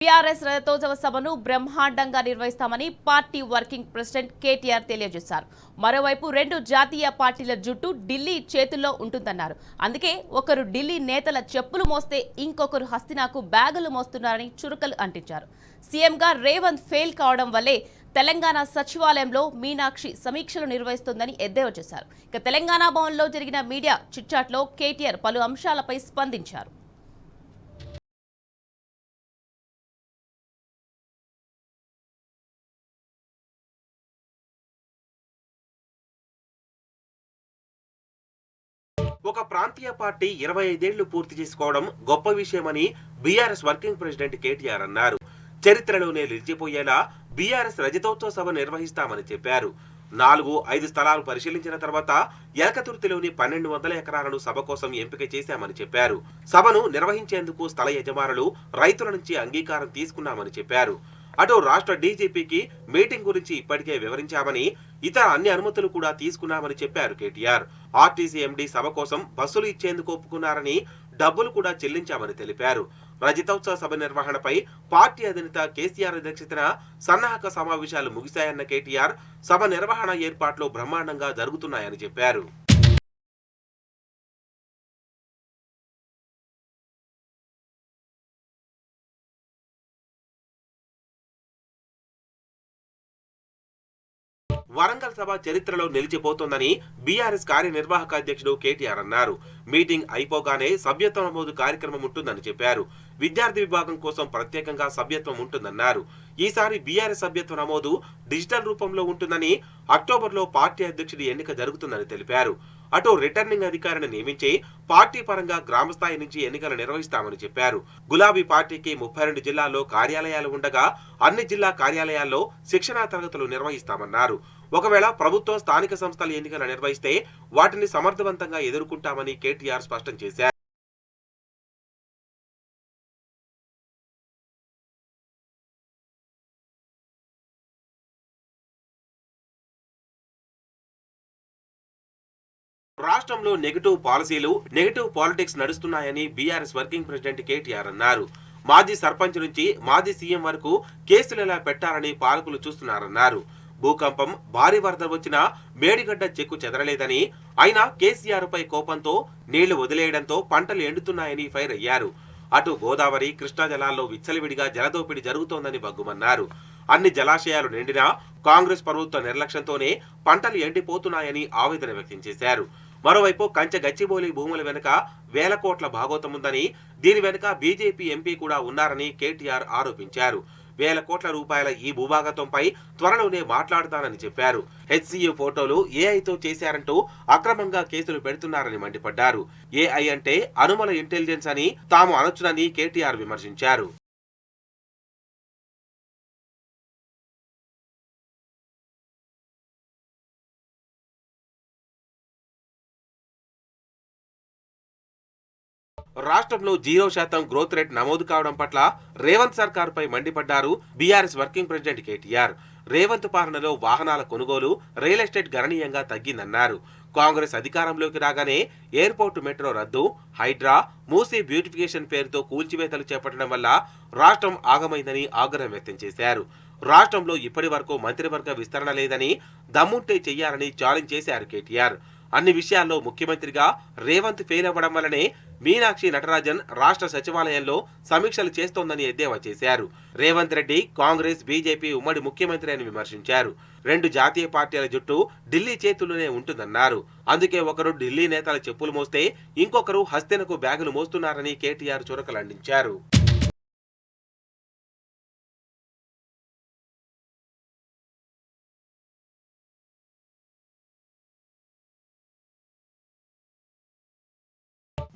TRS రజతోత్సవ సభను బ్రహ్మాండంగా నిర్వహిస్తామని పార్టీ వర్కింగ్ ప్రెసిడెంట్ కేటీఆర్ తెలియజేశారు. మరోవైపు రెండు జాతీయ పార్టీల జుట్టు ఢిల్లీ చేతుల్లో ఉంటుందన్నారు. అందుకే ఒకరు ఢిల్లీ నేతల చెప్పులు మోస్తే ఇంకొకరు హస్తినాకు బ్యాగులు మోస్తున్నారని చురుకలు అంటించారు. సీఎంగా రేవంత్ ఫెయిల్ కావడం వల్లే తెలంగాణ సచివాలయంలో మీనాక్షి సమీక్షలు నిర్వహిస్తోందని ఎద్దేవా చేశారు. ఇక తెలంగాణ భవన్లో జరిగిన మీడియా చిట్చాట్లో కేటీఆర్ పలు అంశాలపై స్పందించారు. ఒక ప్రాంతీయ పార్టీ 25 ఏళ్లు పూర్తి చేసుకోవడం గొప్ప విషయమని బీఆర్ఎస్ వర్కింగ్ ప్రెసిడెంట్ కేటీఆర్ అన్నారు. చరిత్రలోనే నిలిచిపోయేలా బీఆర్ఎస్ రజతోత్సవ సభ నిర్వహిస్తామని చెప్పారు. 4-5 స్థలాలు పరిశీలించిన తర్వాత ఎలకతుర్తిలోని 1200 ఎకరాలను సభ కోసం ఎంపిక చేశామని చెప్పారు. సభను నిర్వహించేందుకు స్థల యజమానులు, రైతుల నుంచి అంగీకారం తీసుకున్నామని చెప్పారు. అటు రాష్ట్ర డీజీపీకి మీటింగ్ గురించి ఇప్పటికే వివరించామని, ఇతర అన్ని అనుమతులు కూడా తీసుకున్నామని చెప్పారు కేటీఆర్. ఆర్టీసీ ఎండీ సభ కోసం బస్సులు ఇచ్చేందుకు ఒప్పుకున్నారని, డబ్బులు కూడా చెల్లించామని తెలిపారు. రజతోత్సవ సభ నిర్వహణపై పార్టీ అధినేత కేసీఆర్ అధ్యక్షతన సన్నాహక సమావేశాలు ముగిశాయన్న కేటీఆర్, సభ నిర్వహణ ఏర్పాట్లు బ్రహ్మాండంగా జరుగుతున్నాయని చెప్పారు. వరంగల్ సభ చరిత్రలో నిలిచిపోతోందని బీఆర్ఎస్ కార్యనిర్వాహక అధ్యక్షుడు కేటీఆర్ అన్నారు. మీటింగ్ అయిపోగానే సభ్యత్వ నమోదు కార్యక్రమం ఉంటుందని చెప్పారు. విద్యార్థి విభాగం కోసం ప్రత్యేకంగా సభ్యత్వం ఉంటుందన్నారు. ఈసారి బీఆర్ఎస్ సభ్యత్వ నమోదు డిజిటల్ రూపంలో ఉంటుందని, అక్టోబర్లో పార్టీ అధ్యక్షుడి ఎన్నిక జరుగుతుందని తెలిపారు. అటు రిటర్నింగ్ అధికారిని నియమించి పార్టీ పరంగా గ్రామస్థాయి నుంచి ఎన్నికలు నిర్వహిస్తామని చెప్పారు. గులాబీ పార్టీకి 32 జిల్లాల్లో కార్యాలయాలు ఉండగా అన్ని జిల్లా కార్యాలయాల్లో శిక్షణా తరగతులు నిర్వహిస్తామన్నారు. ఒకవేళ ప్రభుత్వం స్థానిక సంస్థల ఎన్నికలు నిర్వహిస్తే వాటిని సమర్థవంతంగా ఎదుర్కొంటామని కేటీఆర్ స్పష్టం చేశారు. రాష్ట్రంలో నెగటివ్ పాలసీలు, నెగటివ్ పాలిటిక్స్ నడుస్తున్నాయని బీఆర్ఎస్ వర్కింగ్ ప్రెసిడెంట్ కేటీఆర్ అన్నారు. మాజీ సర్పంచ్ నుంచి మాజీ సీఎం వరకు కేసులు ఎలా పెట్టాలని పాలకులు చూస్తున్నారన్నారు. భూకంపం, భారీ వరద వచ్చినా మేడిగడ్డ చెక్కు చెదరలేదని, అయినా కేసీఆర్ పై కోపంతో నీళ్లు వదిలేయడంతో పంటలు ఎండుతున్నాయని ఫైర్ అయ్యారు. అటు గోదావరి, కృష్ణా జలాల్లో విచ్చలవిడిగా జలదోపిడీ జరుగుతోందని బగ్గుమన్నారు. అన్ని జలాశయాలు నిండినా కాంగ్రెస్ ప్రభుత్వ నిర్లక్ష్యంతోనే పంటలు ఎండిపోతున్నాయని ఆవేదన వ్యక్తం చేశారు. మరోవైపు కంచె గచ్చిబౌలి భూముల వెనుక వేల కోట్ల భాగోతముందని, దీని వెనుక బీజేపీ ఎంపీ కూడా ఉన్నారని కేటీఆర్ ఆరోపించారు. వేల కోట్ల రూపాయల ఈ భూభాగతంపై త్వరలోనే మాట్లాడతానని చెప్పారు. హెచ్సీయూ ఫోటోలు ఏఐతో చేశారంటూ అక్రమంగా కేసులు పెడుతున్నారని మండిపడ్డారు. ఏఐ అంటే అనుమల ఇంటెలిజెన్స్ అని తాము అనొచ్చునని కేటీఆర్ విమర్శించారు. రాష్ట్రంలో 0% గ్రోత్ రేట్ నమోదు కావడం పట్ల రేవంత్ సర్కార్ పై మండిపడ్డారు BRS working president KTR. Revanth పాలనలో వాహనాల కొనుగోలు, రియల్ ఎస్టేట్ గణనీయంగా తగ్గిందన్నారు. కాంగ్రెస్ అధికారంలోకి రాగానే ఎయిర్పోర్టు మెట్రో రద్దు, హైడ్రా, మూసీ బ్యూటిఫికేషన్ పేరుతో కూల్చివేతలు చేపట్టడం వల్ల రాష్ట్రం ఆగమైందని ఆగ్రహం వ్యక్తం చేశారు. రాష్ట్రంలో ఇప్పటి వరకు మంత్రివర్గ విస్తరణ లేదని, దమ్ముంటే చెయ్యాలని ఛాలెంజ్ చేశారు కేటీఆర్. అన్ని విషయాల్లో ముఖ్యమంత్రిగా రేవంత్ ఫెయిల్ అవ్వడం వల్లనే మీనాక్షి నటరాజన్ రాష్ట్ర సచివాలయంలో సమీక్షలు చేస్తోందని ఎద్దేవా చేశారు. రేవంత్ రెడ్డి కాంగ్రెస్, బీజేపీ ఉమ్మడి ముఖ్యమంత్రి అని విమర్శించారు. రెండు జాతీయ పార్టీల జుట్టు ఢిల్లీ చేతుల్లోనే ఉంటుందన్నారు. అందుకే ఒకరు ఢిల్లీ నేతల చెప్పులు మోస్తే ఇంకొకరు హస్తినకు బ్యాగులు మోస్తున్నారని కేటీఆర్ చురకలంటించారు.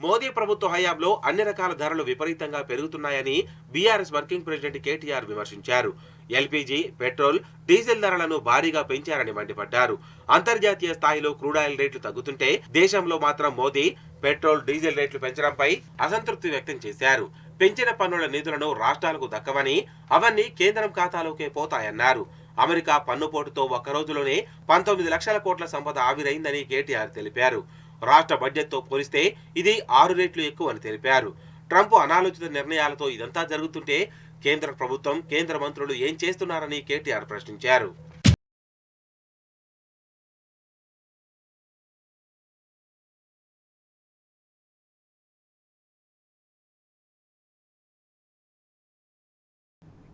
మోదీ ప్రభుత్వ హయాంలో అన్ని రకాల ధరలు విపరీతంగా పెరుగుతున్నాయని బీఆర్ఎస్ వర్కింగ్ ప్రెసిడెంట్ కేటీఆర్ విమర్శించారు. ఎల్పీజీ, పెట్రోల్, డీజిల్ ధరలను భారీగా పెంచారని మండిపడ్డారు. అంతర్జాతీయ స్థాయిలో క్రూడాయిల్ రేట్లు తగ్గుతుంటే దేశంలో మాత్రం మోదీ పెట్రోల్, డీజిల్ రేట్లు పెంచడంపై అసంతృప్తి వ్యక్తం చేశారు. పెంచిన పన్నుల నిధులను రాష్ట్రాలకు దక్కవని, అవన్నీ కేంద్రం ఖాతాలోకే పోతాయన్నారు. అమెరికా పన్నుపోటుతో ఒక్క రోజులోనే 19 లక్షల కోట్ల సంపద ఆవిరైందని కేటీఆర్ తెలిపారు. రాష్ట్ర బడ్జెట్తో పోలిస్తే ఇది 6 రెట్లు ఎక్కువని తెలిపారు. ట్రంప్ అనాలోచిత నిర్ణయాలతో ఇదంతా జరుగుతుంటే కేంద్ర ప్రభుత్వం కేంద్ర మంత్రులు ఏం చేస్తున్నారని కేటీఆర్ ప్రశ్నించారు.